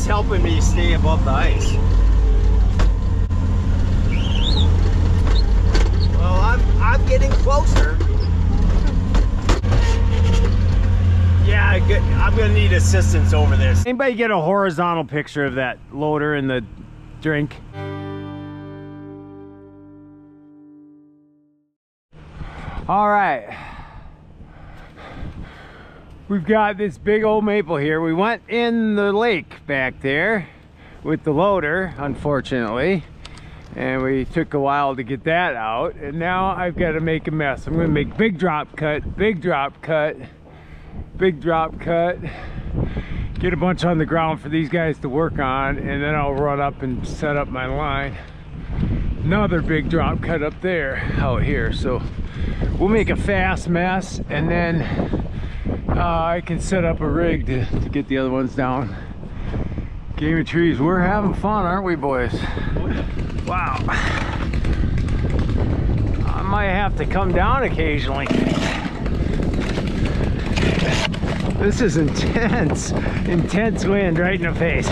It's helping me stay above the ice. Well, I'm getting closer. Yeah, I'm gonna need assistance over this. Anybody get a horizontal picture of that loader and the drink? All right. We've got this big old maple here. We went in the lake back there with the loader, unfortunately. And we took a while to get that out. And now I've got to make a mess. I'm gonna make big drop cut, big drop cut, big drop cut. Get a bunch on the ground for these guys to work on. And then I'll run up and set up my line. Another big drop cut up there, out here. So we'll make a fast mess, and then I can set up a rig to get the other ones down. Game of Trees, we're having fun, aren't we, boys? Wow. I might have to come down occasionally. This is intense. Intense wind right in the face.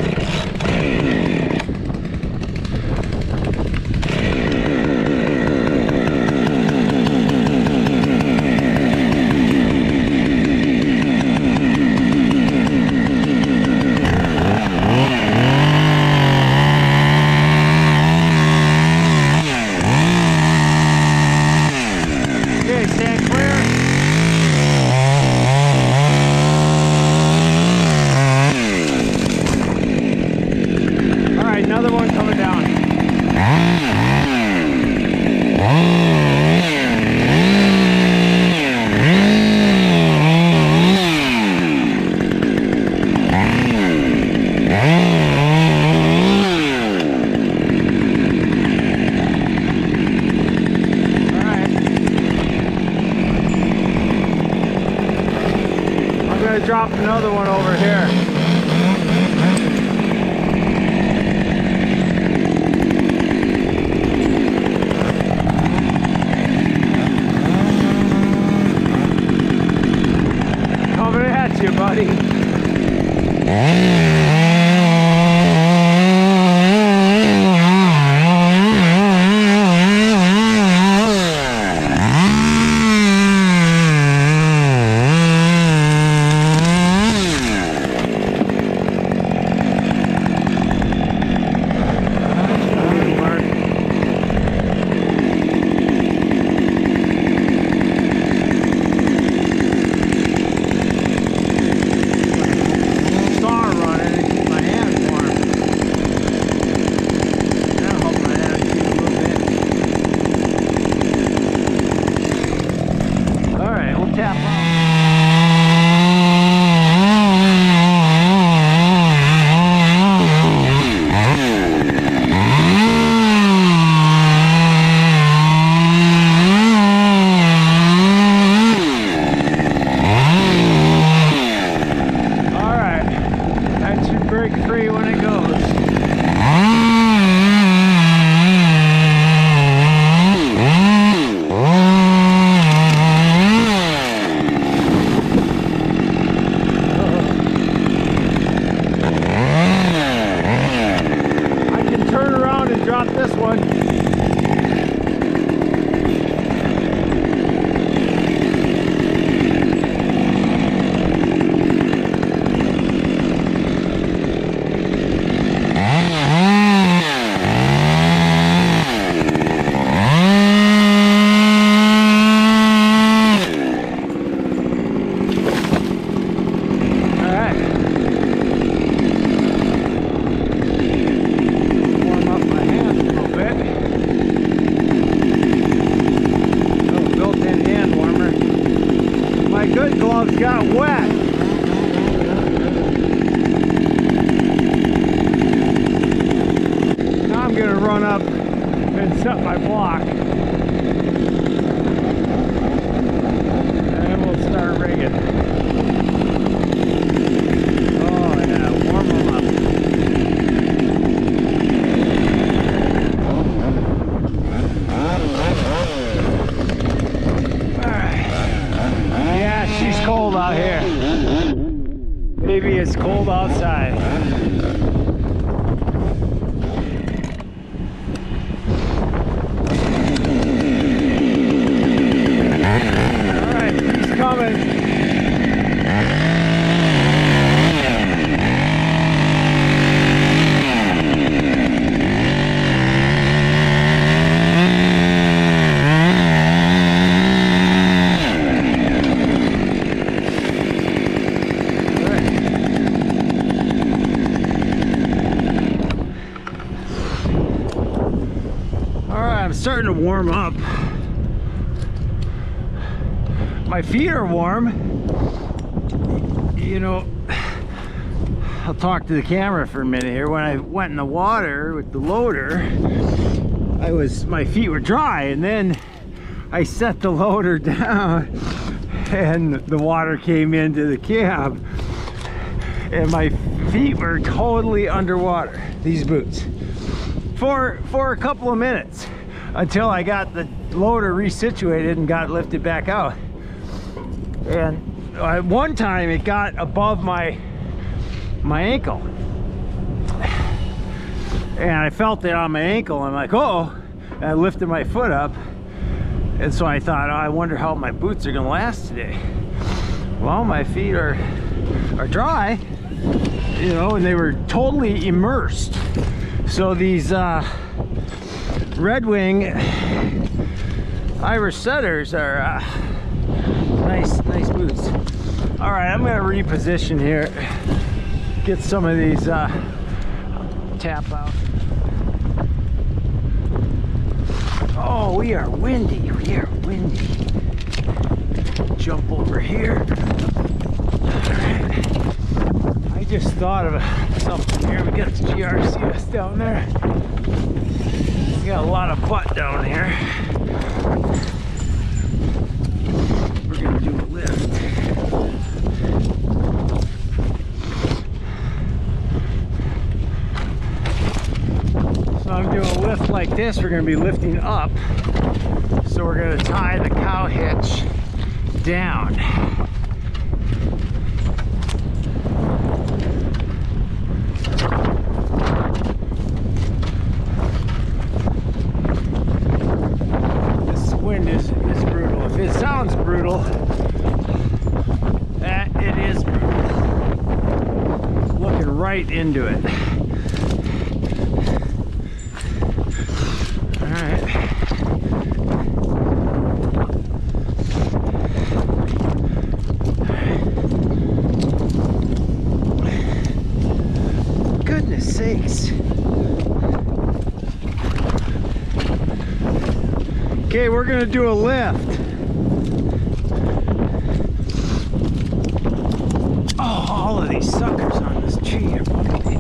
Drop another one over here. Coming at you, buddy. Got wet. Now I'm gonna run up and set my block, and we'll start rigging. Oh yeah, warm them up. She's cold out here. Maybe it's cold outside. starting to warm up. My feet are warm. You know, I'll talk to the camera for a minute here. When I went in the water with the loader, my feet were dry, and then I set the loader down and the water came into the cab and my feet were totally underwater, these boots, for a couple of minutes until I got the loader resituated and got lifted back out. And at one time it got above my ankle, and I felt it on my ankle. I'm like, oh, and I lifted my foot up, and so I thought, oh, I wonder how my boots are gonna last today. Well, my feet are dry, you know, and they were totally immersed. So these Red Wing Irish setters are nice boots. All right, I'm gonna reposition here, get some of these tap out. Oh, we are windy. Jump over here. All right. I just thought of something here. We got the GRCS down there. We got a lot of butt down here. We're gonna do a lift. So I'm doing a lift like this. We're going to be lifting up. So we're going to tie the cow hitch down. This wind is brutal. If it sounds brutal, it is brutal. Looking right into it. Sakes. Okay, we're gonna do a lift. Oh, all of these suckers on this tree are bugging me.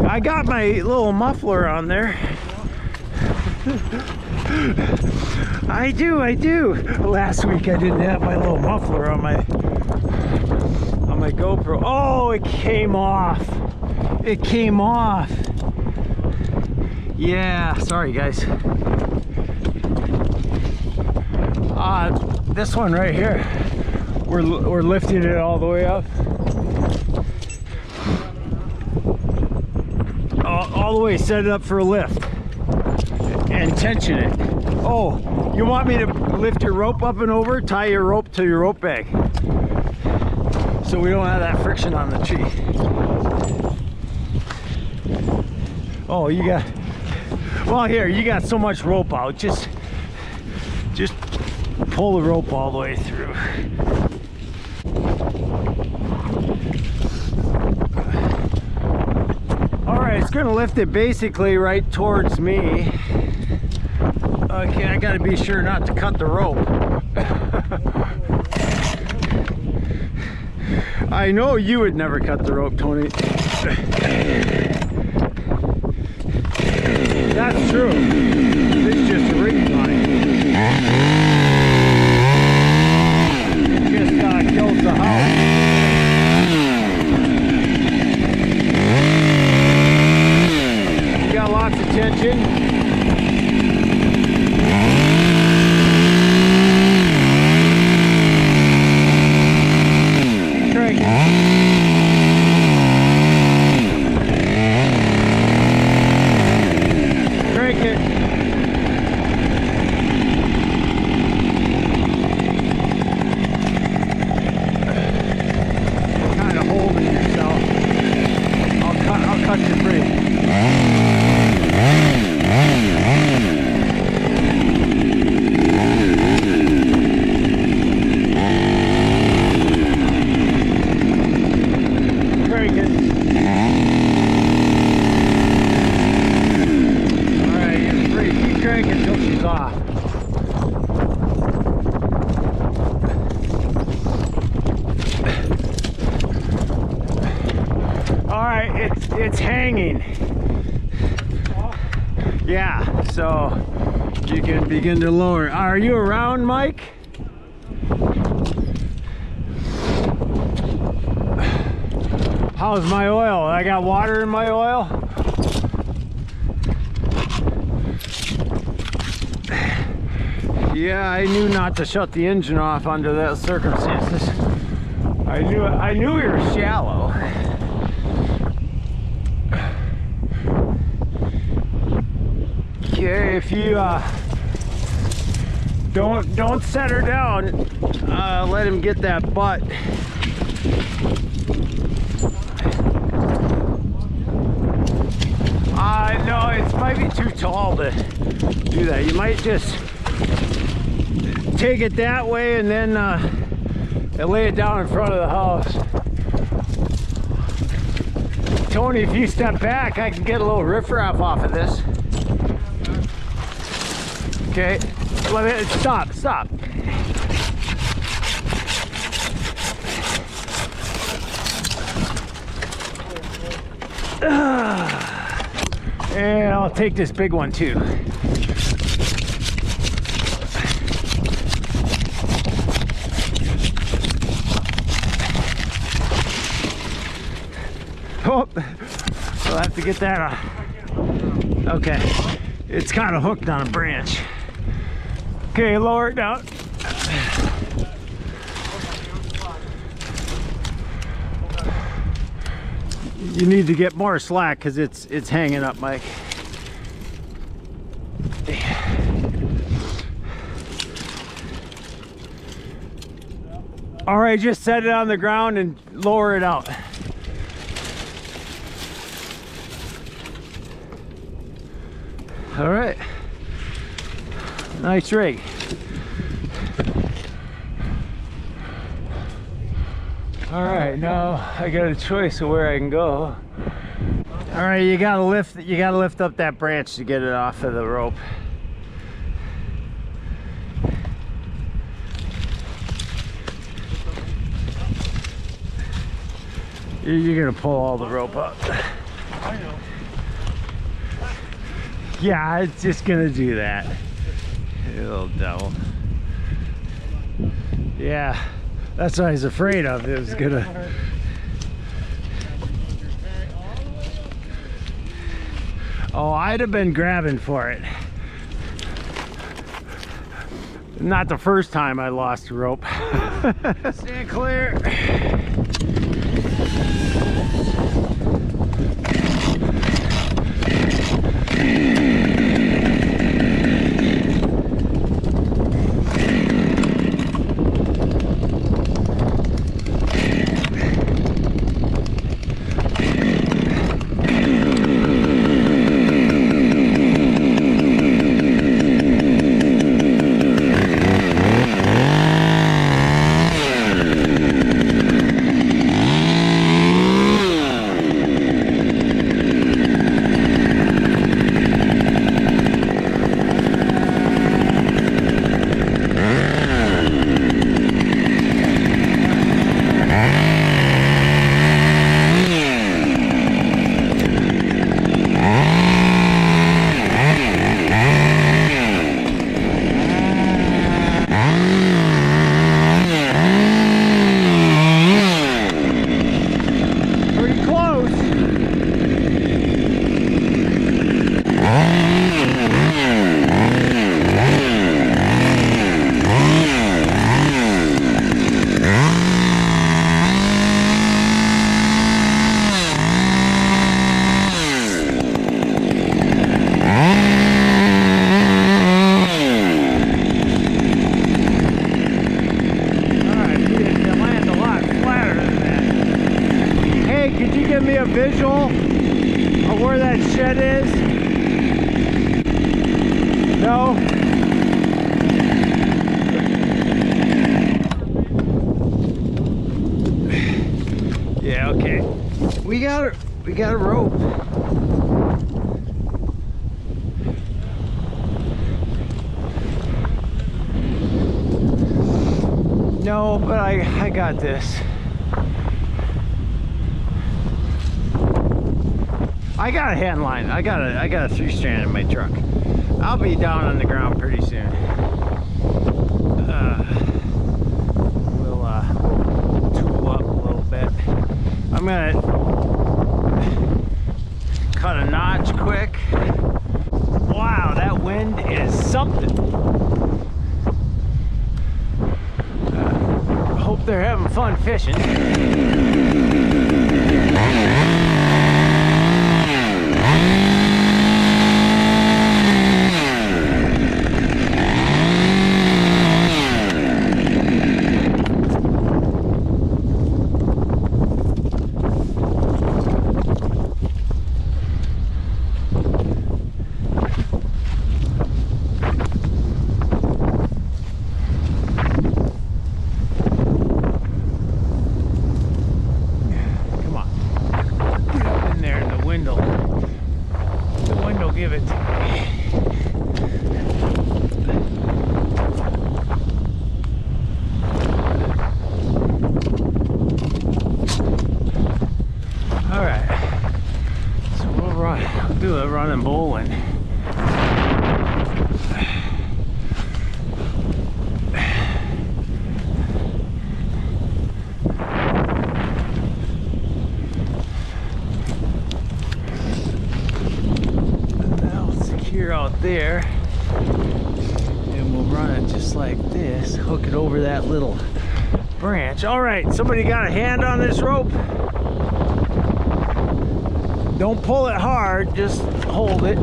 I got my little muffler on there. I do. Last week I didn't have my little muffler on my GoPro. Oh, it came off. Yeah, sorry guys. This one right here, we're lifting it all the way up. All the way, set it up for a lift and tension it. Oh, you want me to lift your rope up and over? Tie your rope to your rope bag so we don't have that friction on the tree. Oh, you got, well, here, you got so much rope out. Just pull the rope all the way through. All right, it's gonna lift it basically right towards me. Okay, I gotta be sure not to cut the rope. I know you would never cut the rope, Tony. That's true. It's just a rigging on it. Just kills the house. You got lots of tension. Yeah, so you can begin to lower. Are you around, Mike? How's my oil? I got water in my oil? Yeah, I knew not to shut the engine off under those circumstances. I knew we were shallow. Okay, if you don't set her down, let him get that butt. No, it might be too tall to do that. You might just take it that way and then lay it down in front of the house. Tony, if you step back, I can get a little riffraff off of this. Okay, let it stop. And I'll take this big one too. Oh, we'll have to get that on. Okay, it's kind of hooked on a branch. Okay, lower it down. You need to get more slack because it's hanging up, Mike. All right, just set it on the ground and lower it out. All right, nice rig. All right, now I got a choice of where I can go. All right, you gotta lift up that branch to get it off of the rope. You're gonna pull all the rope up. I know. Yeah, it's just gonna do that. You little devil. Yeah, that's what I was afraid of. It was gonna. Oh, I'd have been grabbing for it. Not the first time I lost a rope. Stand clear. Visual of where that shed is? No? Yeah, okay. We got a rope. No, but I got this. I got a hand line. I got a 3-strand in my truck. I'll be down on the ground pretty soon. We'll tool up a little bit. I'm gonna cut a notch quick. Wow, that wind is something. Hope they're having fun fishing. Give it to me. All right, so we'll do a running bowling. Out there, and we'll run it just like this, hook it over that little branch. All right, somebody got a hand on this rope? Don't pull it hard, just hold it.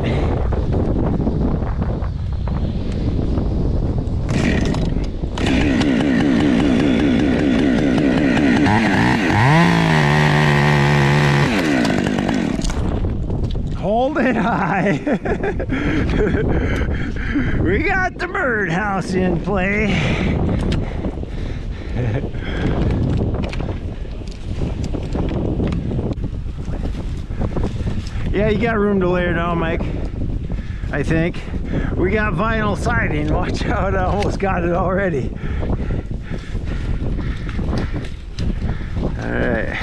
Hold it high. We got the birdhouse in play. Yeah, you got room to lay her down, Mike. I think. We got vinyl siding. Watch out, I almost got it already. All right.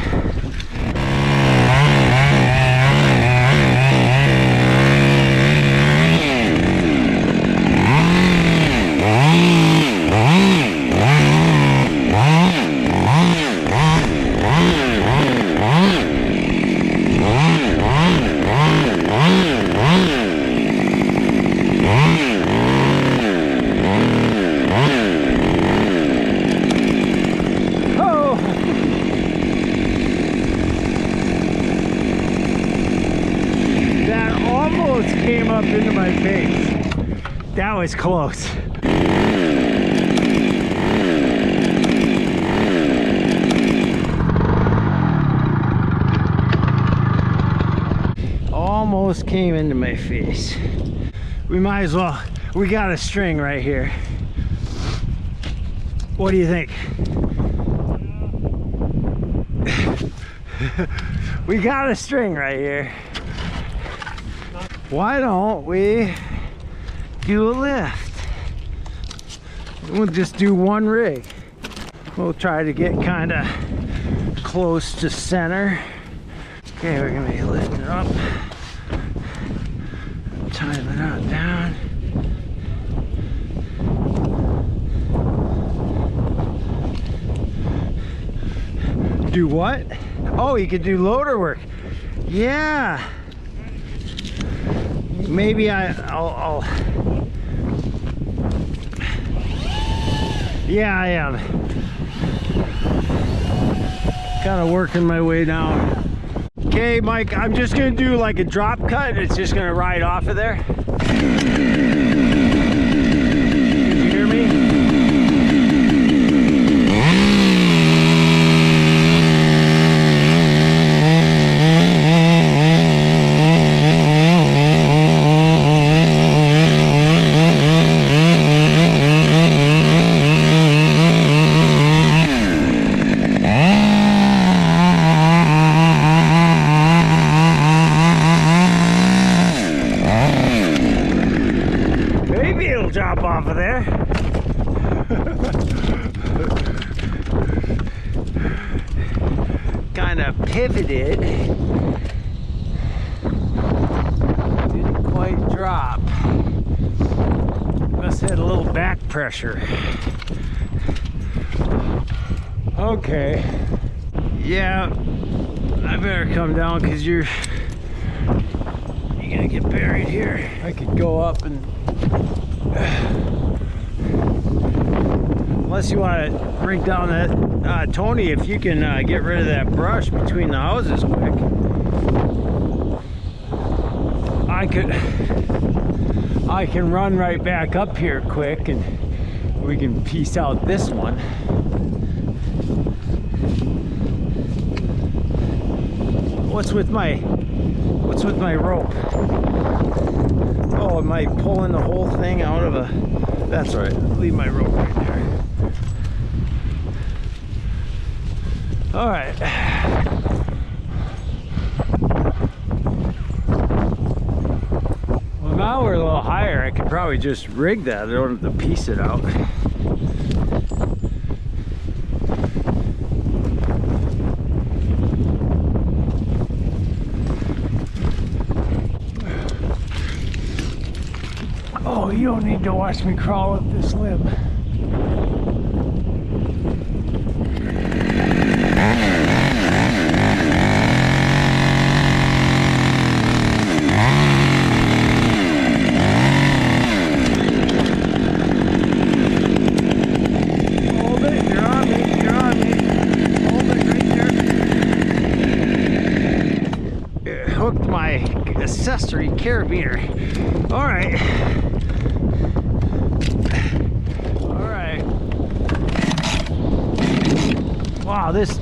Came up into my face. That was close. Almost came into my face. We might as well, we got a string right here. What do you think? We got a string right here. Why don't we do a lift? We'll just do one rig. We'll try to get kind of close to center. Okay, we're gonna be lifting it up. Tying the knot down. Do what? Oh, you could do loader work. Yeah. Maybe I'll yeah, I am kind of working my way down. Okay, Mike, I'm just gonna do like a drop cut. It's just gonna ride off of there. Did you hear me? Drop off of there. Kind of pivoted. had a little back pressure. Okay. Yeah, I better come down because you're gonna get buried here. I could go up and unless you want to break down that Tony, if you can get rid of that brush between the houses quick. I can run right back up here quick and we can piece out this one. What's with my rope? Oh, am I pulling the whole thing out of a... That's all right, leave my rope right there. All right. Well, now we're a little higher. I could probably just rig that. I don't have to piece it out. Oh, you don't need to watch me crawl up this limb. Hold it, you're on me, you're on me. Hold it right there. Hooked my accessory carabiner. All right. Wow, this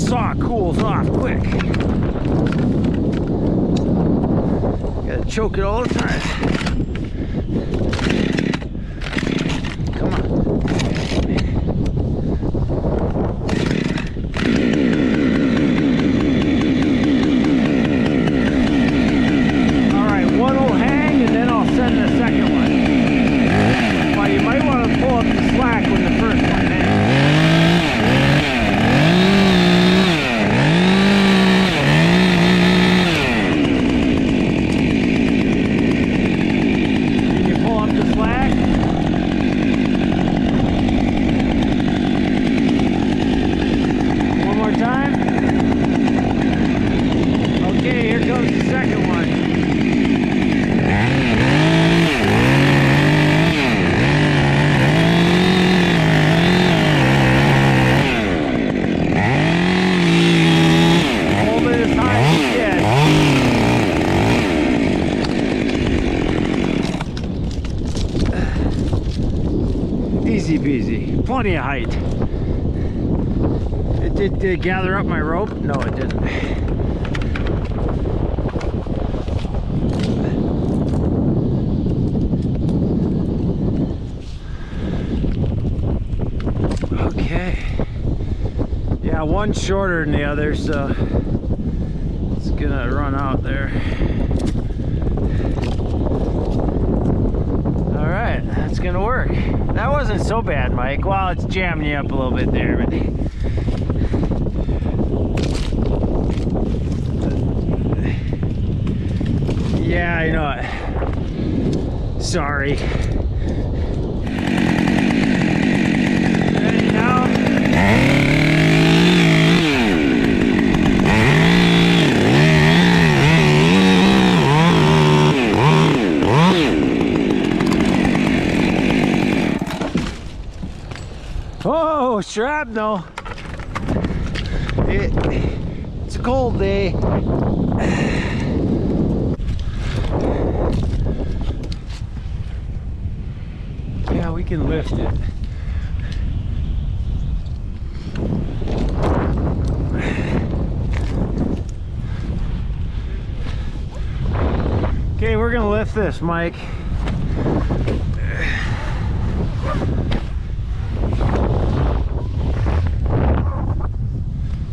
saw cools off quick. Gotta choke it all the time. Come on. All right, one will hang and then I'll send the second one. Well, you might want to pull up the slack when the first one hangs. Easy peasy, plenty of height. Did it gather up my rope? No, it didn't. Okay. Yeah, one's shorter than the other, so it's gonna run out there. All right, that's gonna work. That wasn't so bad, Mike. Well, it's jamming you up a little bit there, but yeah, I know it. Sorry. Ready now? Oh, shrapnel. It's a cold day. Yeah, we can lift it. Okay, we're gonna lift this, Mike.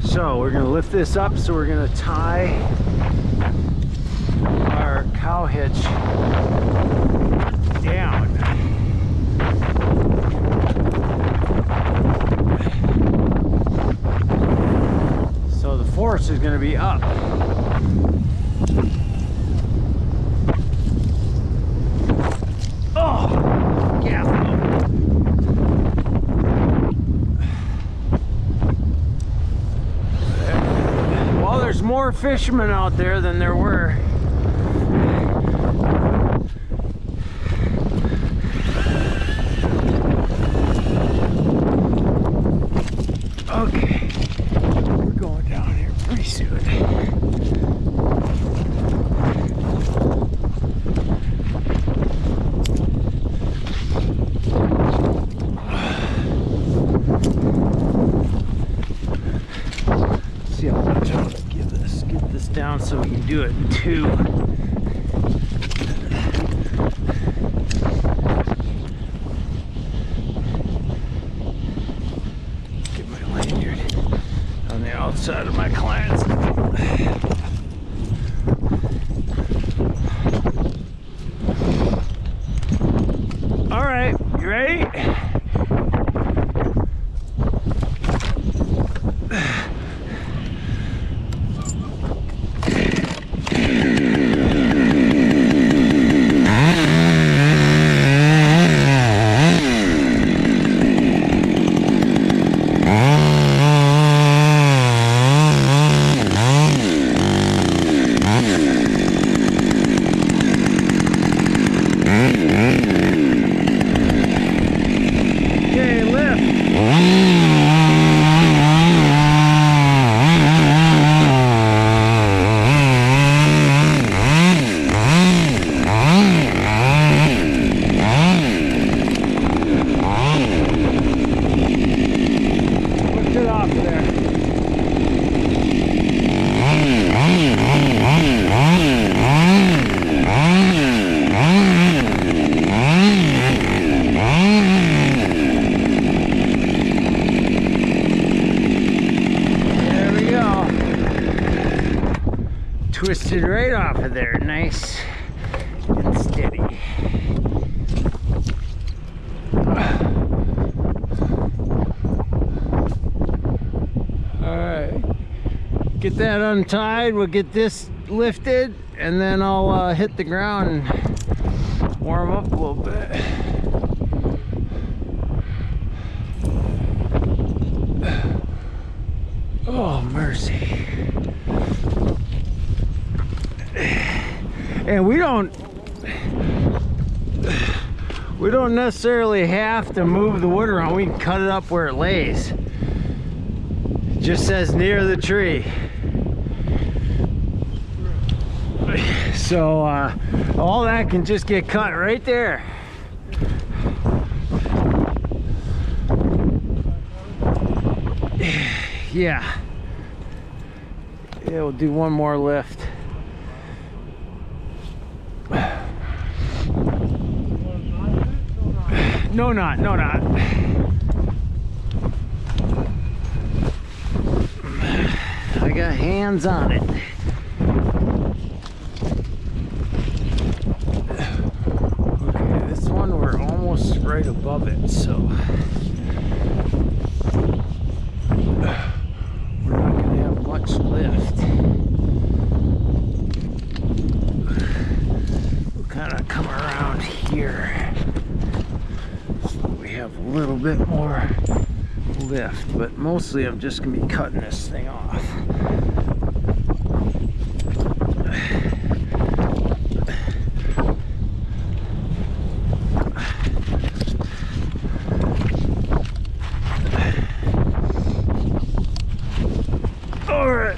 So we're gonna lift this up, so we're gonna tie our cow hitch down. So the force is gonna be up. Oh! fishermen out there than there were. Okay, we're going down here pretty soon. See how much I'll get this down so we can do it in two. Get my lanyard on the outside of my client's. All right, you ready? Okay, lift. Lift it off there. There we go. Twisted right off of there, nice and steady. Alright, get that untied, we'll get this lifted, and then I'll hit the ground and warm up a little bit. Oh, mercy. And we don't necessarily have to move the wood around. We can cut it up where it lays. It just says near the tree. So all that can just get cut right there. Yeah. Yeah, we'll do one more lift. No knot, no knot. I got hands on it. Okay, this one we're almost right above it, so we're not going to have much lift. We'll kind of come around here. We have a little bit more lift, but mostly I'm just going to be cutting this thing off. All right,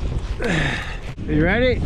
you ready?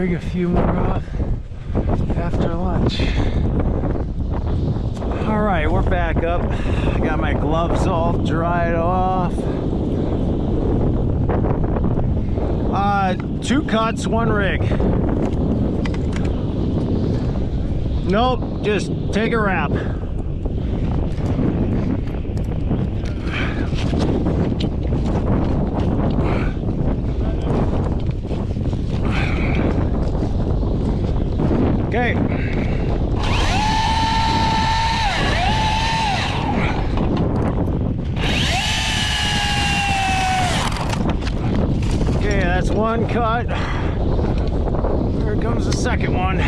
rig a few more off after lunch. All right, we're back up. I got my gloves all dried off. 2 cuts, 1 rig. Nope, just take a wrap. Okay. Okay, that's 1 cut. Here comes the second one.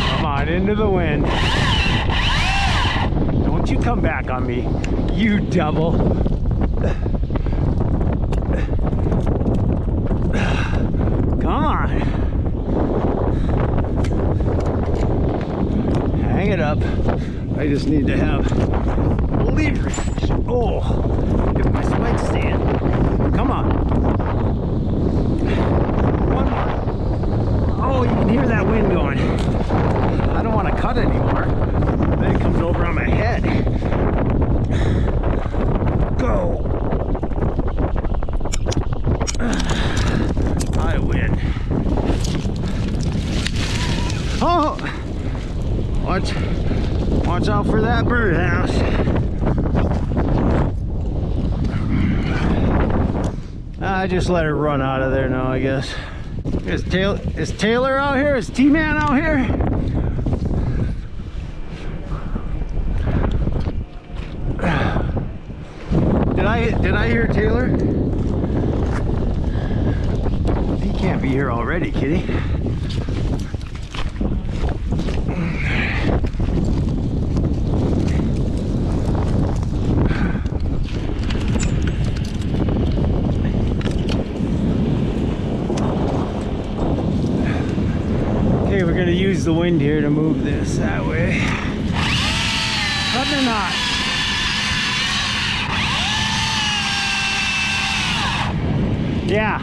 Come on, into the wind. Don't you come back on me, you devil. Come on. Hang it up. I just need to have leverage. Oh, if my spikes stand. Come on. One more. Oh, you can hear that wind going. I don't want to cut anymore. Then it comes over on my head. Go. I win. Oh! Watch out for that birdhouse. I just let her run out of there now, I guess. Is Taylor out here? Is T-Man out here? Did I hear Taylor? He can't be here already, kitty. Okay, we're gonna use the wind here to move this that way. Cut the knot. Yeah,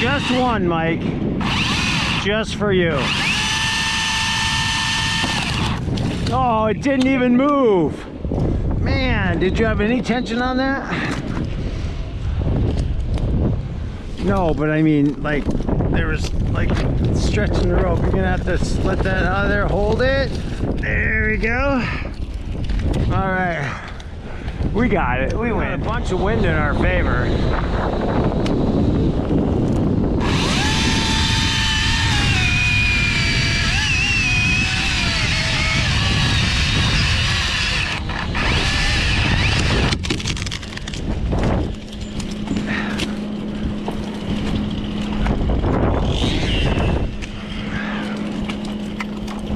just 1, Mike, just for you. Oh, it didn't even move. Man, did you have any tension on that? No, but I mean, like, there was like stretching the rope. You're gonna have to let that out of there, hold it. There we go. All right, we got it. We win. A bunch of wind in our favor.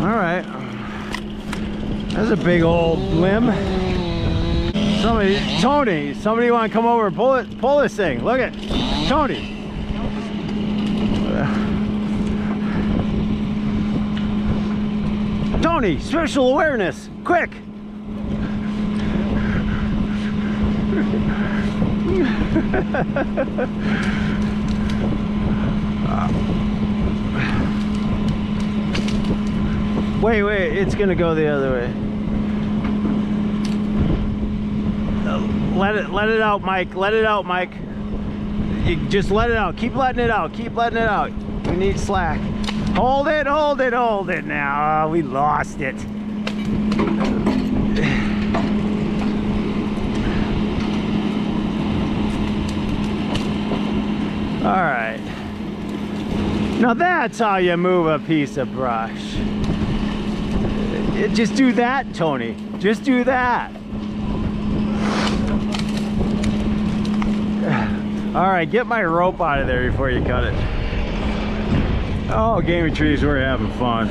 All right, that's a big old limb. Somebody want to come over and pull this thing? Look at Tony. Tony, special awareness, quick. Wait, it's gonna go the other way. Let it out, Mike. Let it out, Mike. You just let it out. Keep letting it out. Keep letting it out. We need slack. Hold it, hold it, hold it now. Oh, we lost it. All right. Now that's how you move a piece of brush. Just do that, Tony. Just do that. All right, get my rope out of there before you cut it. Oh, Gamey Trees, we're having fun.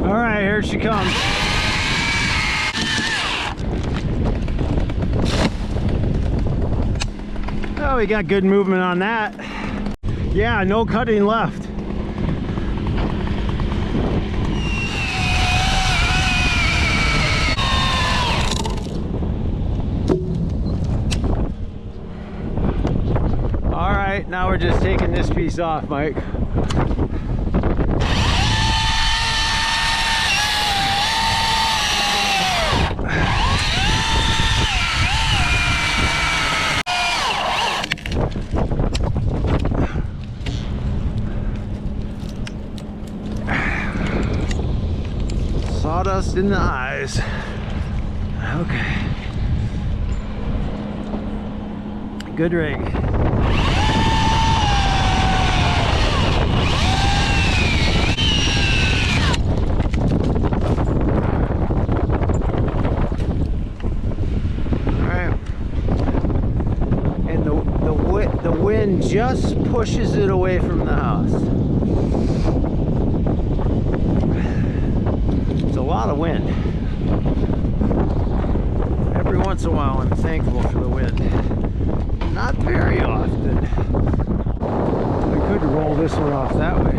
All right, here she comes. we got good movement on that. Yeah, no cutting left. All right, now we're just taking this piece off, Mike. Sawdust in the eyes. Okay. Good rig. The wind just pushes it away from the house. It's a lot of wind. Every once in a while I'm thankful for the wind. Not very often. I could roll this one off that way.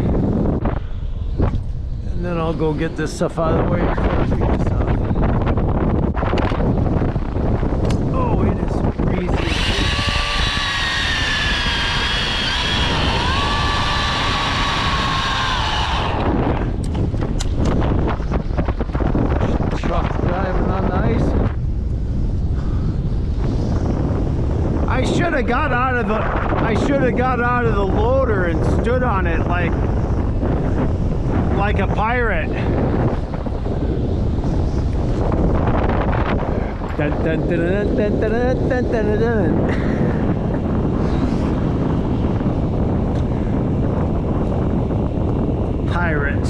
And then I'll go get this stuff out of the way before I take this off. Oh, it is breezy. I should have got out of the loader and stood on it like a pirate. Dun, dun, dun, dun, dun, dun, dun, dun, dun. Pirate.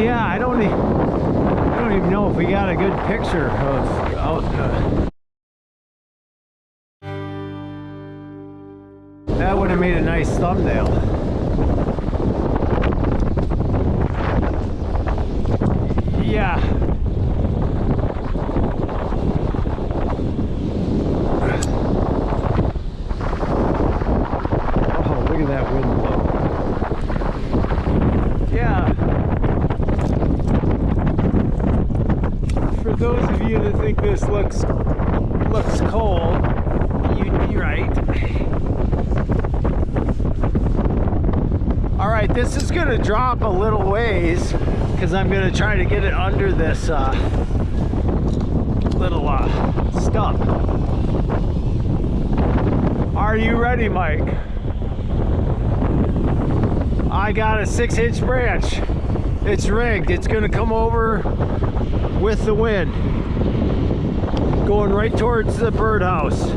Yeah, I don't even know if we got a good picture of that would have made a nice thumbnail. Yeah. Oh, look at that wind blow. Yeah. For those of you that think this looks cold, you'd be right. All right, this is gonna drop a little ways because I'm gonna try to get it under this little stump. Are you ready, Mike? I got a 6-inch branch. It's rigged. It's gonna come over with the wind, going right towards the birdhouse.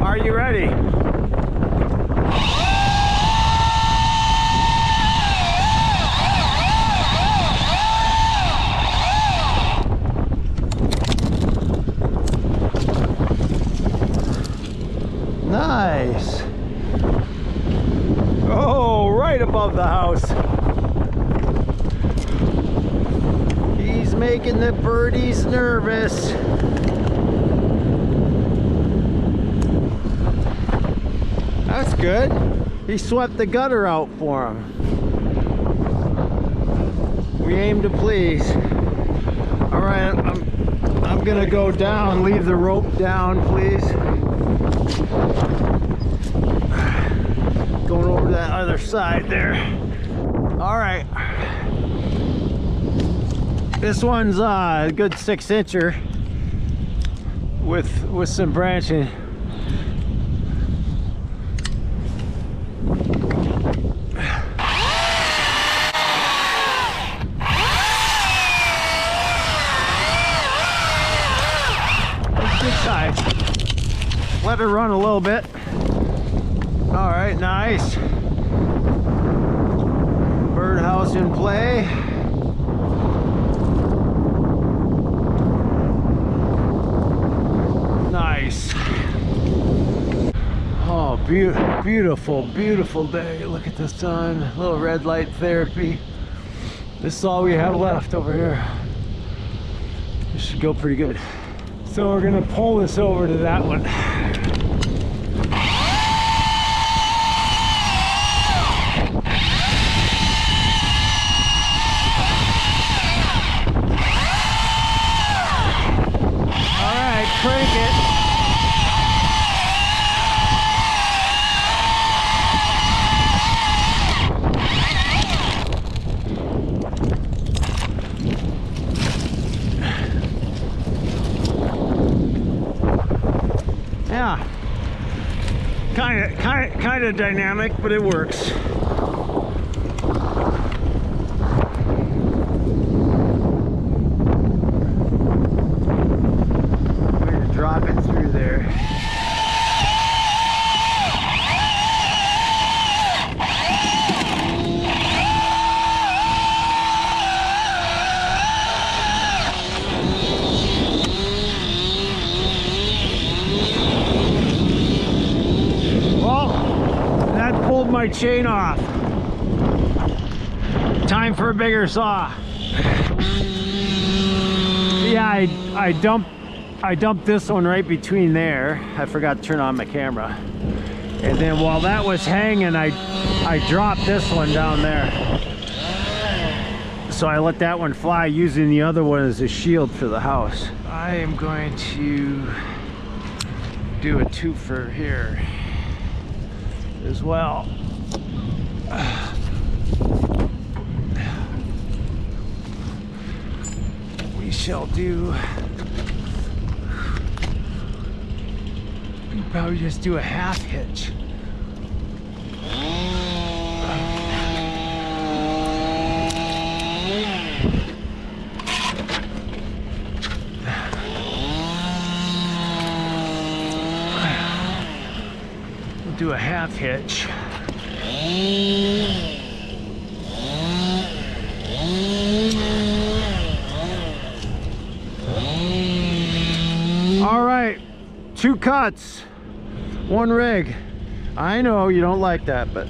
Are you ready? Nice. Oh, right above the house. He's making the birdies nervous. That's good. He swept the gutter out for him. We aim to please. All right, I'm gonna go down. Leave the rope down, please. Going over to that other side there. All right. This one's a good 6-incher with some branching. Good size. Let her run a little bit. All right, nice. Birdhouse in play. Nice. Oh, beautiful, beautiful day. Look at the sun. A little red light therapy. This is all we have left over here. This should go pretty good. So we're gonna pull this over to that one. All right, crank it. Yeah, kind of dynamic, but it works. We're gonna drop it through there. Pulled my chain off. Time for a bigger saw. Yeah, I dumped this one right between there. I forgot to turn on my camera. And then while that was hanging, I dropped this one down there. So I let that one fly, using the other one as a shield for the house. I am going to do a twofer here as well. We shall do, we probably just do a half hitch. We'll do a half hitch. All right, 2 cuts, 1 rig. I know you don't like that, but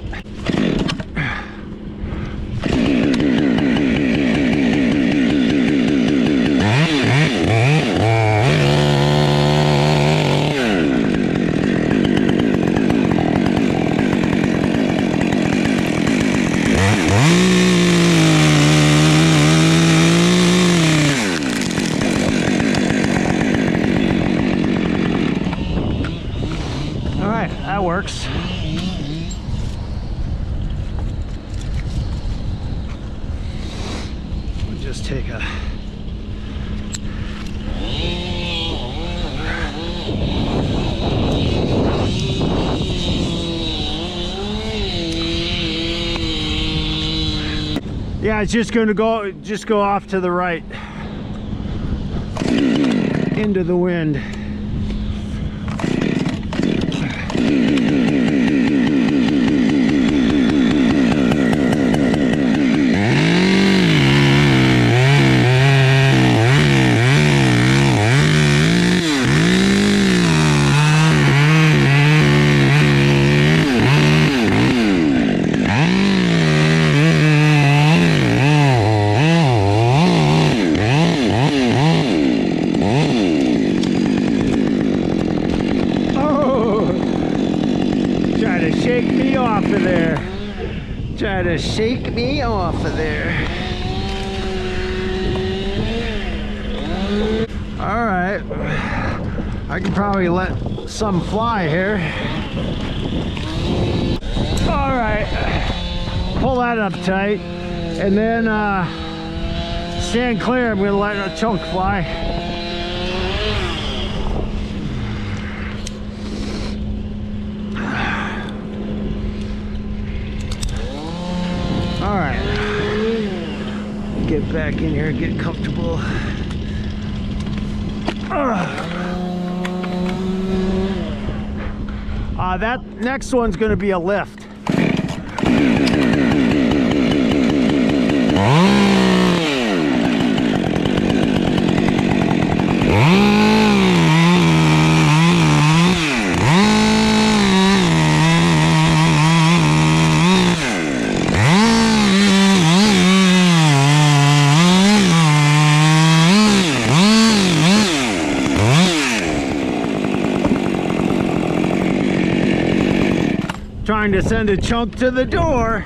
that works. We'll just take a yeah, it's just going to go off to the right into the wind. Try to shake me off of there. All right, I can probably let some fly here. All right, pull that up tight, and then stand clear. I'm gonna let a chunk fly. All right, get back in here, get comfortable. That next one's gonna be a lift. trying to send a chunk to the door.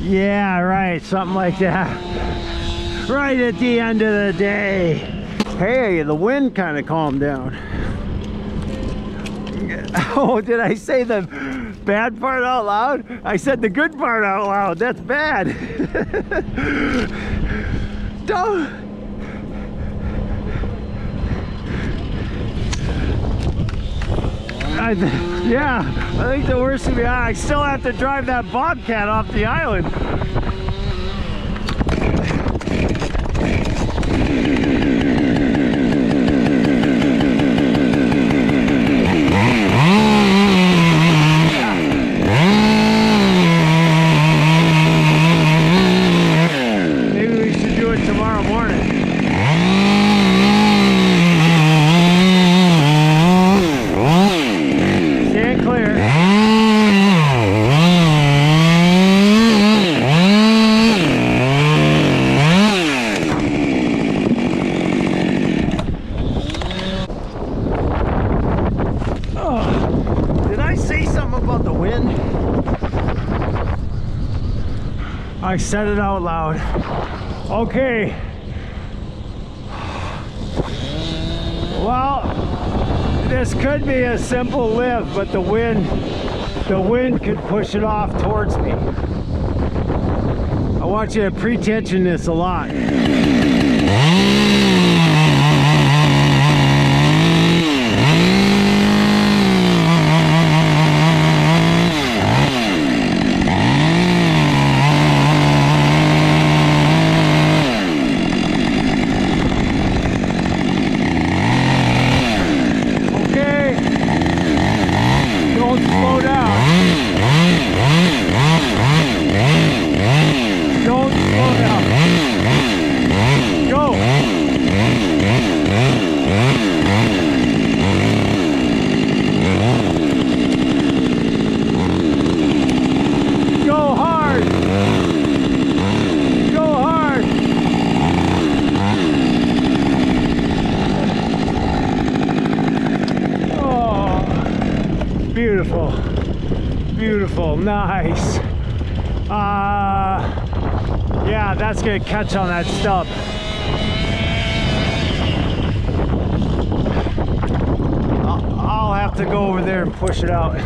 Yeah, right, something like that. Right at the end of the day. Hey, the wind kind of calmed down. Oh, did I say the bad part out loud? I said the good part out loud. That's bad. Don't. Yeah, I think the worst of it, I still have to drive that Bobcat off the island. Maybe we should do it tomorrow morning. Stand clear. Did I say something about the wind? I said it out loud. Okay. Well, this could be a simple lift, but the wind could push it off towards me. I want you to pre-tension this a lot. Don't slow down. Don't slow down. Go. Go hard. Go hard. Oh. Beautiful, beautiful, nice. Yeah, that's gonna catch on that stub. I'll have to go over there and push it out.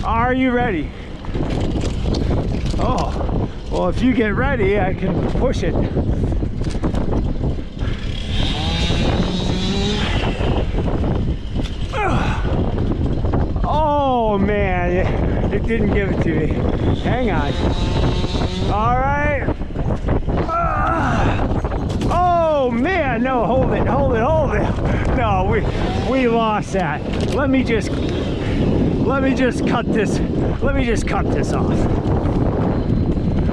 Are you ready? Oh, well, if you get ready, I can push it. Oh man, it didn't give it to me. Hang on. All right. Oh man, no, hold it. No, we lost that. Let me just cut this. Let me just cut this off.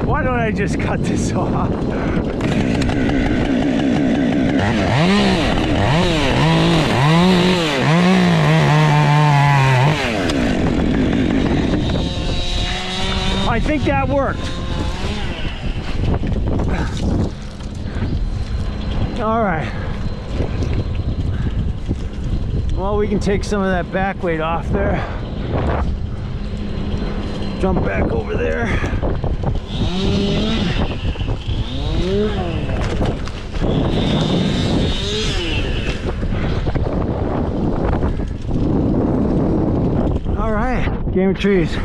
Why don't I just cut this off? I think that worked. All right. Well, we can take some of that back weight off there. Jump back over there. All right, Game of Trees.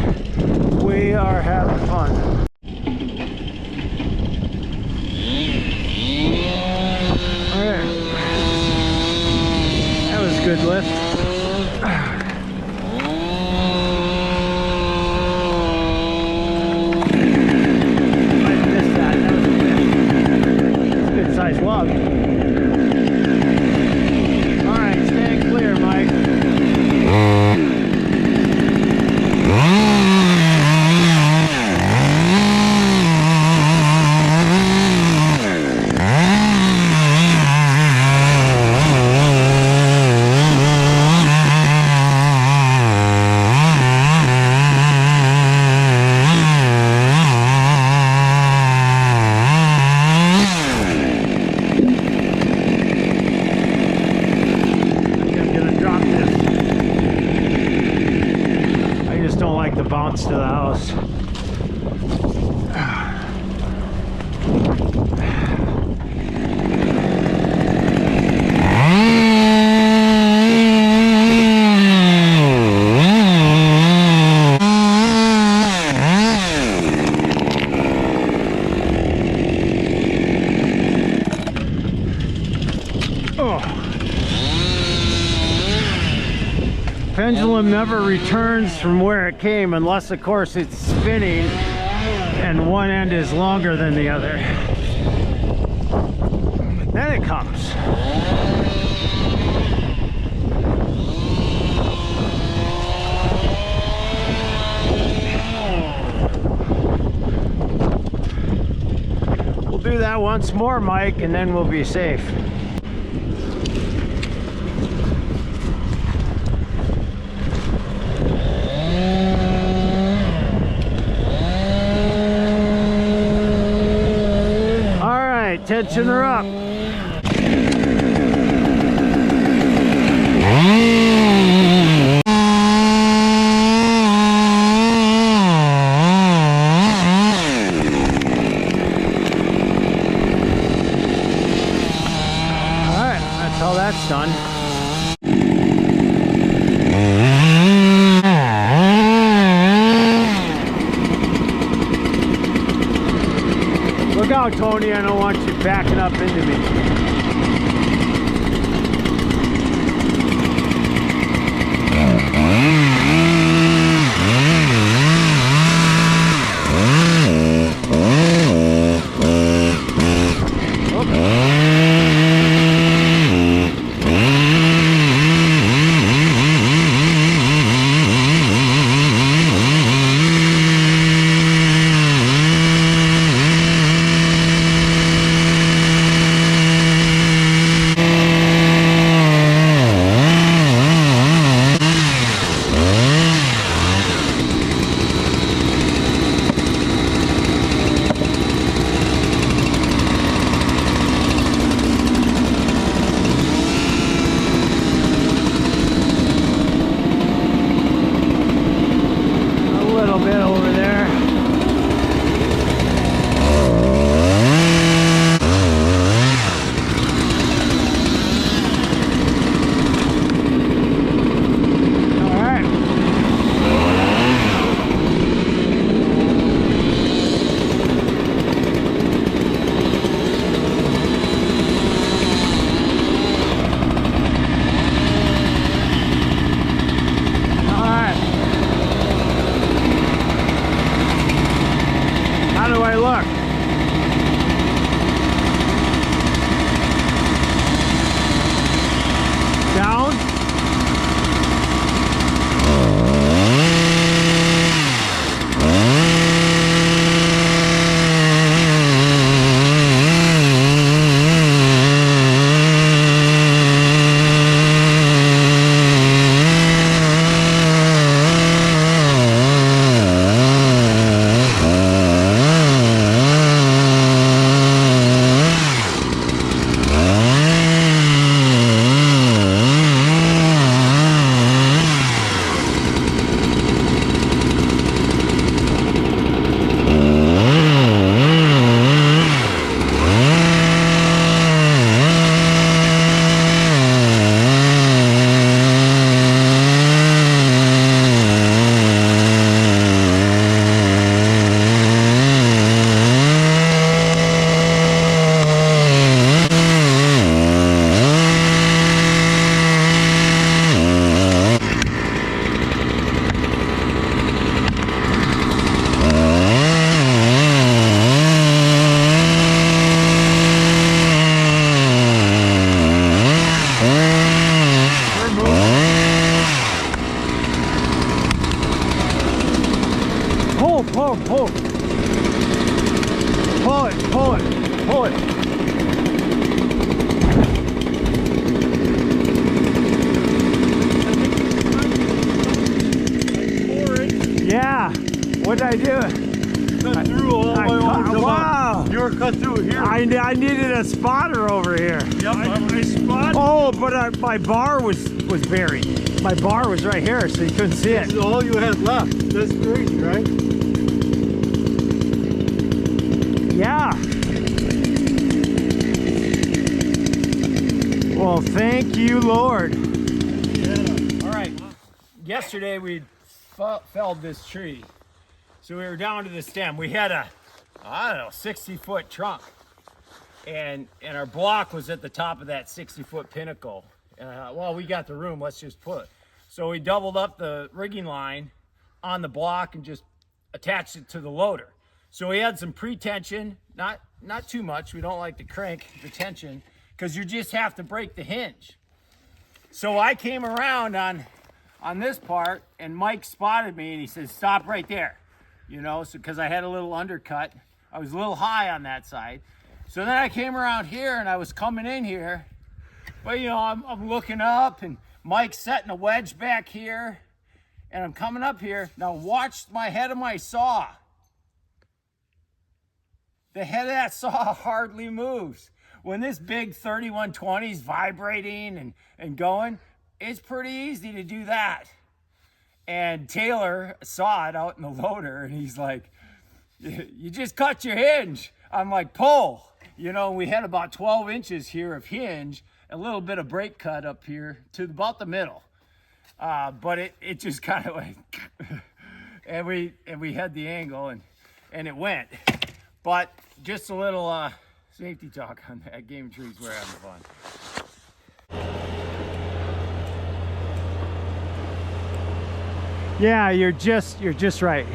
We are having fun. All right. That was a good lift. I missed that. That was a lift. That's a good sized log. All right, stand clear, Mike. bounce to the house. Pendulum never returns from where it came unless, of course, it's spinning and one end is longer than the other. Then it comes. We'll do that once more, Mike, and then we'll be safe. Tension her up. Alright, that's how that's done. Look out, Tony, I don't want you backing up into me. Pull it. Yeah. What did I do? Cut through all the way over to wow. You were cut through here. I needed a spotter over here. Yep, I spot. Oh, but my bar was buried. My bar was right here, so you couldn't see This it. is all you had left. That's crazy, right? Yeah. Well, thank you, Lord. Yeah. All right. Yesterday we felled this tree, so we were down to the stem. We had a, I don't know, 60-foot trunk, and our block was at the top of that 60-foot pinnacle. Well, we got the room. Let's just put. So we doubled up the rigging line on the block and just attached it to the loader. So we had some pre-tension, not too much. We don't like to crank the tension because you just have to break the hinge. So I came around on this part, and Mike spotted me and he says, stop right there. You know, so because I had a little undercut. I was a little high on that side. So then I came around here and I was coming in here, but you know, I'm looking up and Mike's setting a wedge back here and I'm coming up here. Now watch my head of my saw. The head of that saw hardly moves. When this big 3120 is vibrating and going, it's pretty easy to do that. And Taylor saw it out in the loader and he's like, you just cut your hinge. I'm like, pull. You know, we had about 12 inches here of hinge, a little bit of brake cut up here to about the middle. But it just kind of like, and we had the angle and it went. But just a little safety talk on that. Game of Trees, we're having fun. Yeah, you're just right.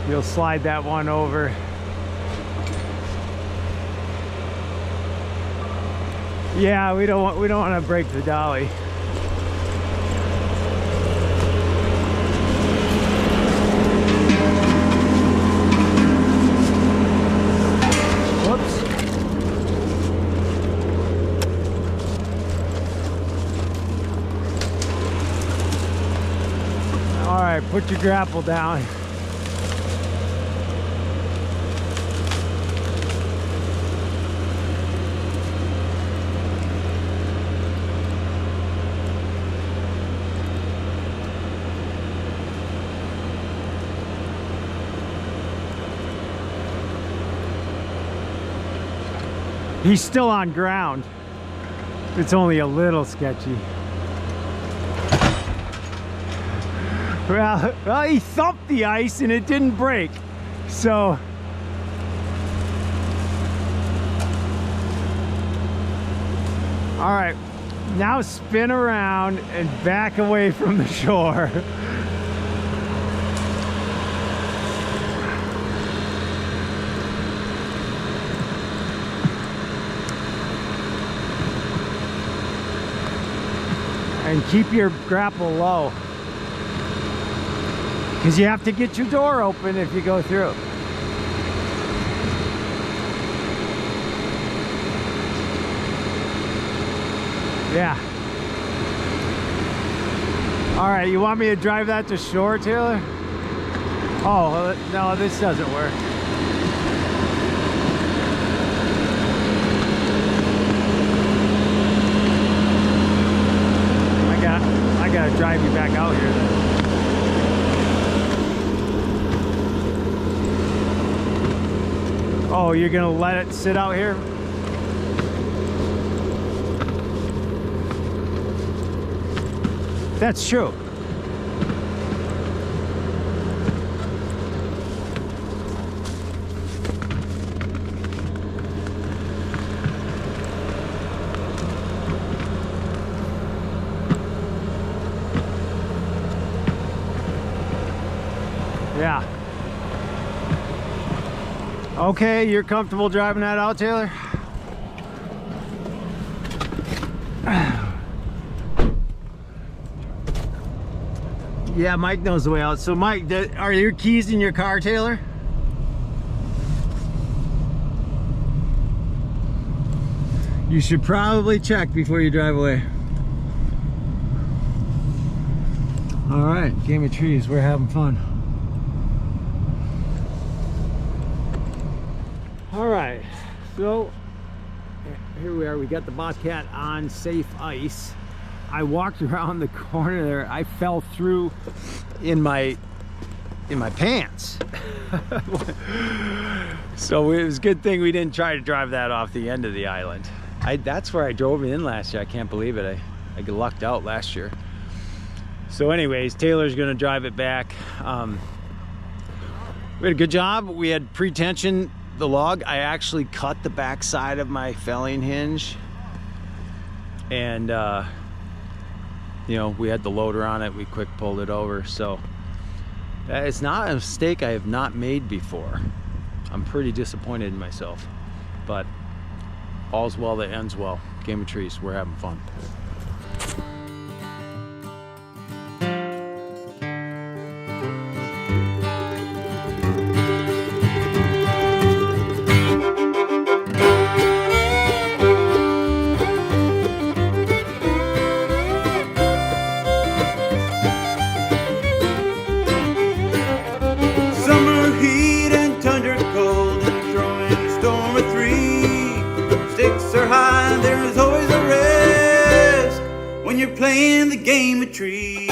You'll slide that one over. Yeah, we don't want to break the dolly. Whoops. All right, put your grapple down. He's still on ground. It's only a little sketchy. Well, he thumped the ice and it didn't break. So, all right, now spin around and back away from the shore. And keep your grapple low, because you have to get your door open if you go through. Yeah. All right, you want me to drive that to shore, Taylor? Oh, no, this doesn't work. I gotta drive you back out here then. Oh, you're gonna let it sit out here? That's true. Yeah. Okay, you're comfortable driving that out, Taylor? Yeah, Mike knows the way out. So Mike, are your keys in your car, Taylor? You should probably check before you drive away. All right, Game of Trees, we're having fun. All right, so here we are. We got the Bobcat on safe ice. I walked around the corner there. I fell through in my pants. So it was a good thing we didn't try to drive that off the end of the island. That's where I drove in last year. I can't believe it. I lucked out last year. So anyways, Taylor's gonna drive it back. We had a good job. We had pre-tension the log. I actually cut the back side of my felling hinge, and you know, we had the loader on it. We quick pulled it over. So it's not a mistake I have not made before. I'm pretty disappointed in myself, but all's well that ends well. Game of Trees, we're having fun. There's always a risk when you're playing the game of trees.